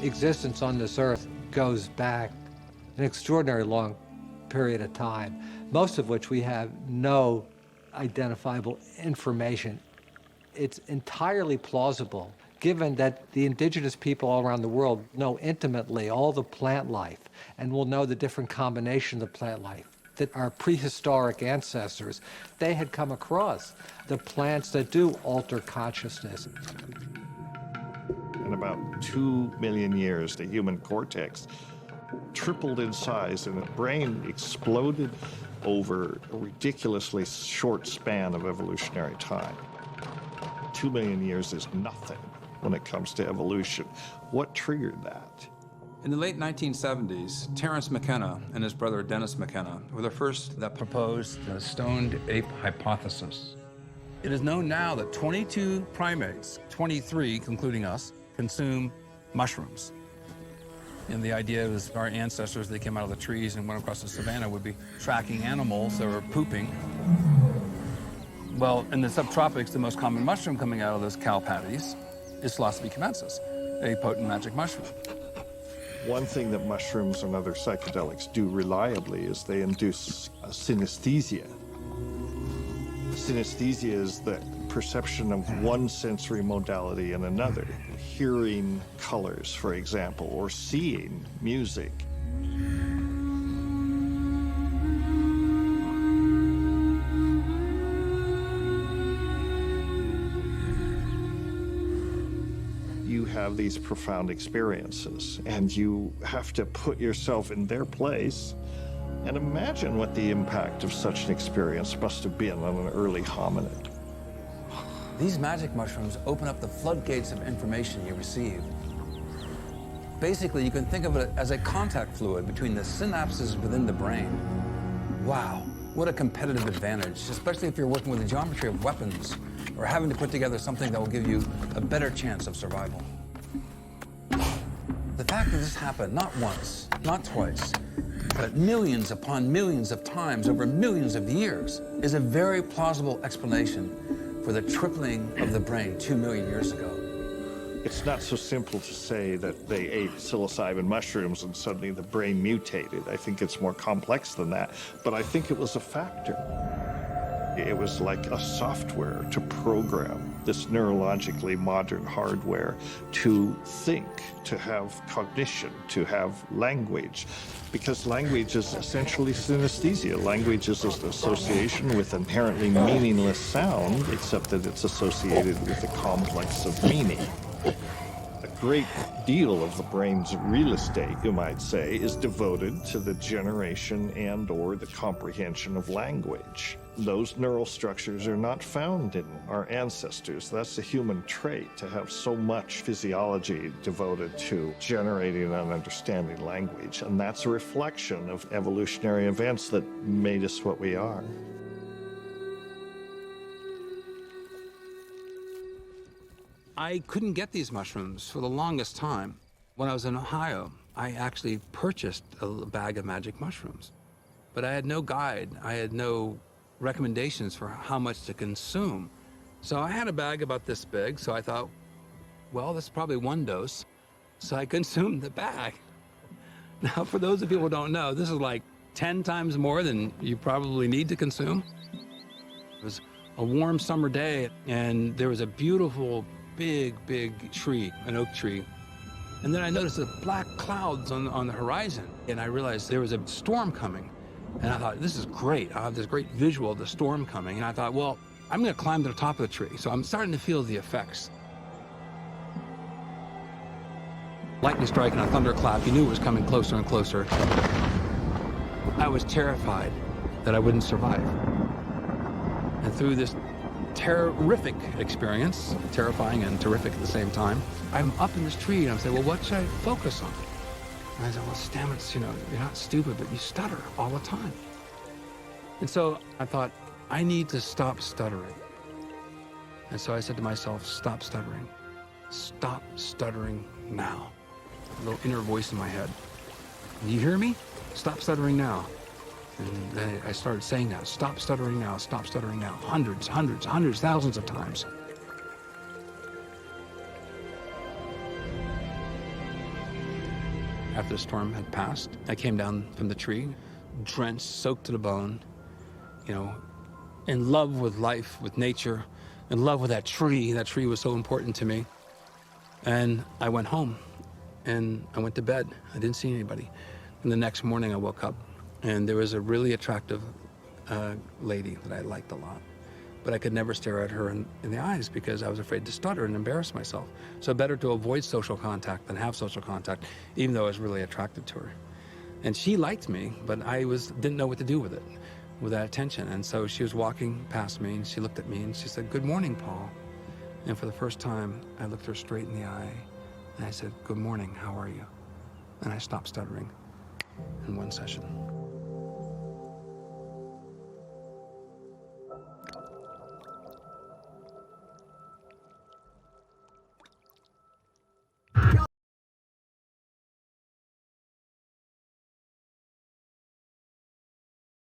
existence on this earth goes back an extraordinarily long period of time, most of which we have no identifiable information. It's entirely plausible, given that the indigenous people all around the world know intimately all the plant life and will know the different combinations of plant life, that our prehistoric ancestors, they had come across the plants that do alter consciousness. In about 2 million years, the human cortex tripled in size and the brain exploded over a ridiculously short span of evolutionary time. 2 million years is nothing when it comes to evolution. What triggered that? In the late 1970s, Terence McKenna and his brother Dennis McKenna were the first that proposed the stoned ape hypothesis. It is known now that 22 primates, 23 including us, consume mushrooms. And the idea was our ancestors, they came out of the trees and went across the savannah, would be tracking animals that were pooping. Well, in the subtropics, the most common mushroom coming out of those cow patties is Psilocybe cubensis, a potent magic mushroom. One thing that mushrooms and other psychedelics do reliably is they induce synesthesia. Synesthesia is the perception of one sensory modality in another. Hearing colors, for example, or seeing music. You have these profound experiences, and you have to put yourself in their place and imagine what the impact of such an experience must have been on an early hominid. These magic mushrooms open up the floodgates of information you receive. Basically, you can think of it as a contact fluid between the synapses within the brain. Wow, what a competitive advantage, especially if you're working with the geometry of weapons or having to put together something that will give you a better chance of survival. The fact that this happened not once, not twice, but millions upon millions of times over millions of years is a very plausible explanation for the tripling of the brain 2 million years ago. It's not so simple to say that they ate psilocybin mushrooms and suddenly the brain mutated. I think it's more complex than that, but I think it was a factor. It was like a software to program this neurologically modern hardware to think, to have cognition, to have language. Because language is essentially synesthesia. Language is an association with inherently meaningless sound, except that it's associated with a complex of meaning. A great deal of the brain's real estate, you might say, is devoted to the generation and/or the comprehension of language. Those neural structures are not found in our ancestors. That's a human trait, to have so much physiology devoted to generating and understanding language. And that's a reflection of evolutionary events that made us what we are. I couldn't get these mushrooms for the longest time. When I was in Ohio, I actually purchased a bag of magic mushrooms. But I had no guide. I had no recommendations for how much to consume. So I had a bag about this big, so I thought, well, that's probably one dose. So I consumed the bag. Now, for those of you who don't know, this is like 10 times more than you probably need to consume. It was a warm summer day, and there was a beautiful, big tree, an oak tree. And then I noticed the black clouds on the horizon, and I realized there was a storm coming. And I thought, this is great. I have this great visual of the storm coming. And I thought, well, I'm going to climb to the top of the tree. So I'm starting to feel the effects. Lightning strike and a thunderclap. You knew it was coming closer and closer. I was terrified that I wouldn't survive. And through this terrific experience, terrifying and terrific at the same time, I'm up in this tree and I'm saying, well, what should I focus on? And I said, well, Stamets, you're not stupid, but you stutter all the time. And so I thought, I need to stop stuttering. And so I said to myself, stop stuttering. Stop stuttering now. A little inner voice in my head. Do you hear me? Stop stuttering now. And then I started saying that, stop stuttering now, stop stuttering now. Hundreds, thousands of times. after the storm had passed. I came down from the tree, drenched, soaked to the bone, you know, in love with life, with nature, in love with that tree. That tree was so important to me. And I went home and I went to bed. I didn't see anybody. And the next morning I woke up and there was a really attractive lady that I liked a lot. But I could never stare at her in the eyes because I was afraid to stutter and embarrass myself. So better to avoid social contact than have social contact, even though I was really attracted to her. And she liked me, but I didn't know what to do with it, with that attention. And so she was walking past me and she looked at me and she said, "Good morning, Paul." And for the first time, I looked her straight in the eye and I said, "Good morning, how are you?" And I stopped stuttering in one session.